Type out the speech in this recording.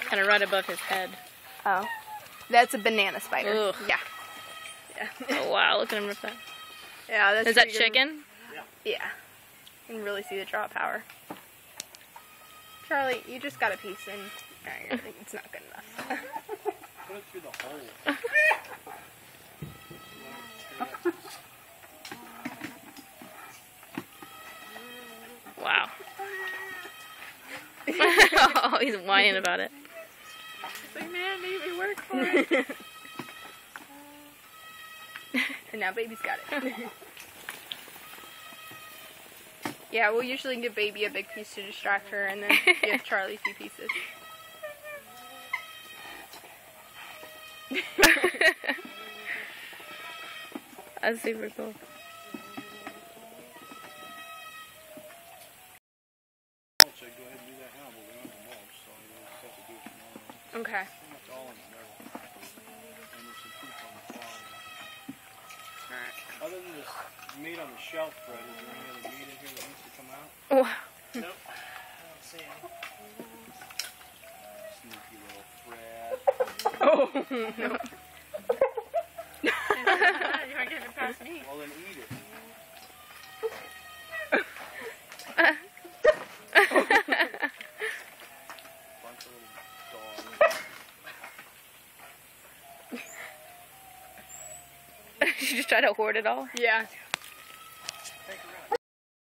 Kind of right above his head. Oh. That's a banana spider. Ugh. Yeah. Oh wow, look at him rip that. Yeah, that's Is that pretty good. chicken? Yeah. You can really see the draw power. Charlie, you just got a piece and it's not good enough. Put it through the hole. Wow. Oh, he's whining about it. It's like, man, make me work for it. And now baby's got it. Yeah, we'll usually give baby a big piece to distract her and then give Charlie a few pieces. That's super cool. Go ahead and do that now, but we don't have the mulch, so we'll just have to do it tomorrow. Okay. It's all in the middle. And there's some poop on the floor. Alright. Other than this meat on the shelf, Fred, is there any other meat in here that needs to come out? Oh. Nope. I don't see any. Sneaky little Fred. Oh, no. You want to get it past me? Well, then eat it. Bunch of little dogs. Did you just try to hoard it all? Yeah.